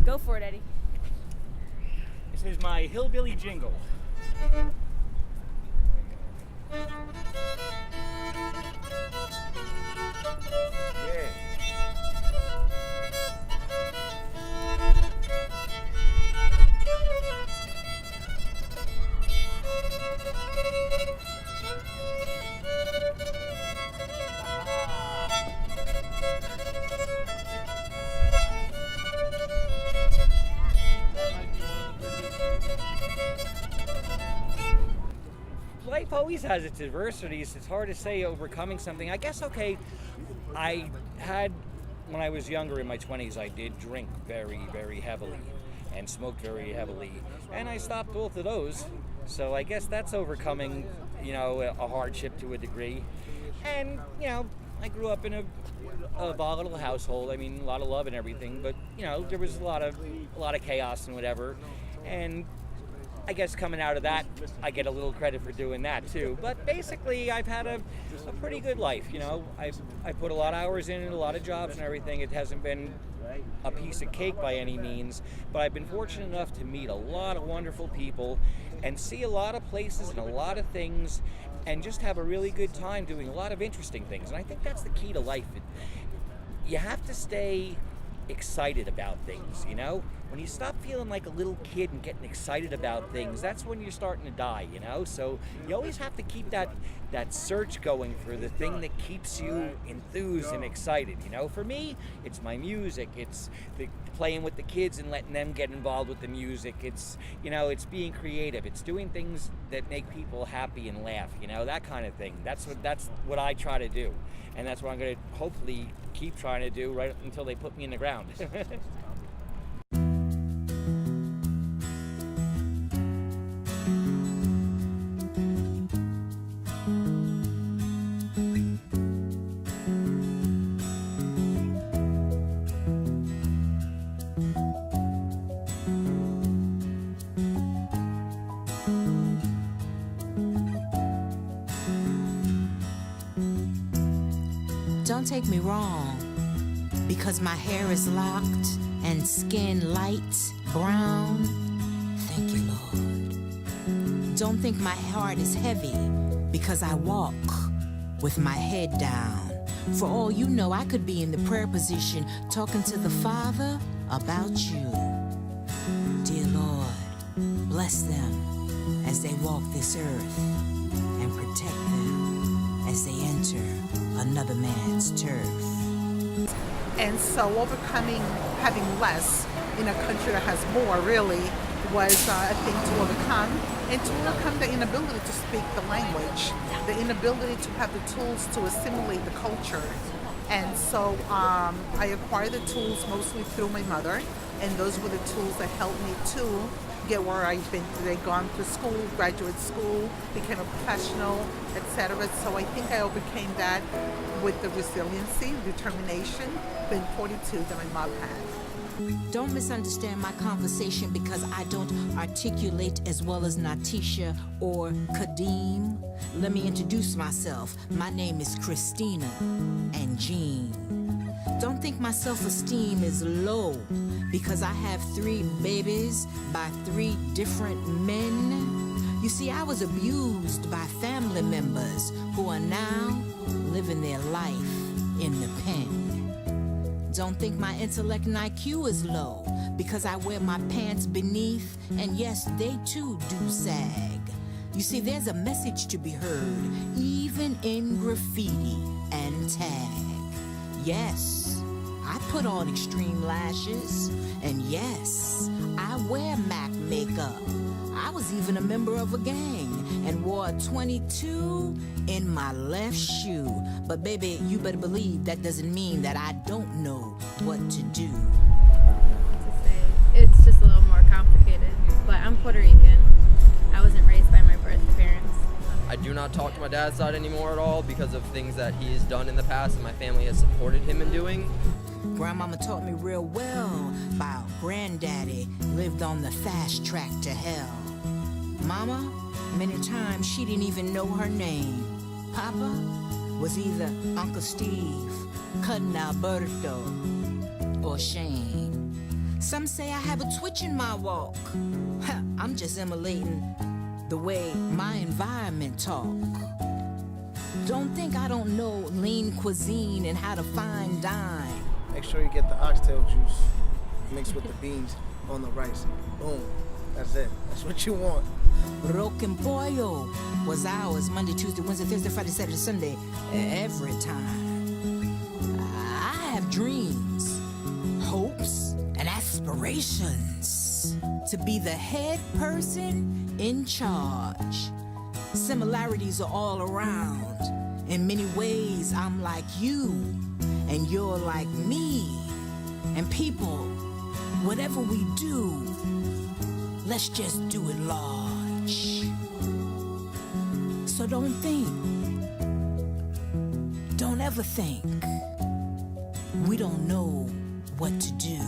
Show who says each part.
Speaker 1: Go for it, Eddie.
Speaker 2: This is my hillbilly jingle. Yeah. Life always has its adversities. It's hard to say overcoming something. I guess, okay, when I was younger in my 20s, I did drink very, very heavily and smoked very heavily. And I stopped both of those. So I guess that's overcoming, a hardship to a degree. And, I grew up in a volatile household. I mean, a lot of love and everything, but, there was a lot of chaos and whatever. And I guess coming out of that, I get a little credit for doing that too. But basically, I've had a pretty good life. I put a lot of hours in a lot of jobs and everything. It hasn't been a piece of cake by any means, but I've been fortunate enough to meet a lot of wonderful people and see a lot of places and a lot of things and just have a really good time doing a lot of interesting things. And I think that's the key to life. You have to stay excited about things, When you stop feeling like a little kid and getting excited about things, that's when you're starting to die, So you always have to keep that search going for the thing that keeps you enthused and excited, For me, it's my music. It's playing with the kids and letting them get involved with the music. It's, it's being creative. It's doing things that make people happy and laugh, that kind of thing. That's what I try to do. And that's what I'm going to hopefully keep trying to do right until they put me in the ground.
Speaker 3: Don't take me wrong, because my hair is locked and skin light brown. Thank you, Lord. Don't think my heart is heavy, because I walk with my head down. For all you know, I could be in the prayer position talking to the Father about you. Dear Lord, bless them as they walk this earth and protect them as they enter another man's turf.
Speaker 4: And so overcoming having less in a country that has more really was a thing to overcome, and to overcome the inability to speak the language, the inability to have the tools to assimilate the culture. And so I acquired the tools mostly through my mother, and those were the tools that helped me to get where I've been today, gone to school, graduate school, became a professional, etc. So I think I overcame that with the resiliency, determination, being 42 that my mom had.
Speaker 3: Don't misunderstand my conversation because I don't articulate as well as Natisha or Kadeem. Let me introduce myself. My name is Christina and Jean. Don't think my self-esteem is low because I have 3 babies by 3 different men. You see, I was abused by family members who are now living their life in the pen. Don't think my intellect and IQ is low because I wear my pants beneath, and yes, they too do sag. You see, there's a message to be heard, even in graffiti and tag. Yes, I put on extreme lashes, and yes, I wear MAC makeup. I was even a member of a gang and wore a 22 in my left shoe. But baby, you better believe that doesn't mean that I don't know what to do.
Speaker 1: It's just a little more complicated, but I'm Puerto Rican. I wasn't raised by my birth parents.
Speaker 5: I do not talk to my dad's side anymore at all because of things that he has done in the past and my family has supported him in doing.
Speaker 3: Grandmama taught me real well about granddaddy lived on the fast track to hell. Mama, many times she didn't even know her name. Papa was either Uncle Steve, Cousin Alberto, or Shane. Some say I have a twitch in my walk. I'm just emulating the way my environment talk. Don't think I don't know lean cuisine and how to fine dine.
Speaker 6: Make sure you get the oxtail juice mixed with the beans on the rice. Boom. That's it. That's what you want.
Speaker 3: Broken pollo was ours Monday, Tuesday, Wednesday, Thursday, Friday, Saturday, Sunday, every time. I have dreams, hopes, and aspirations to be the head person in charge. Similarities are all around. In many ways, I'm like you, and you're like me. And people, whatever we do, let's just do it large. So don't ever think we don't know what to do.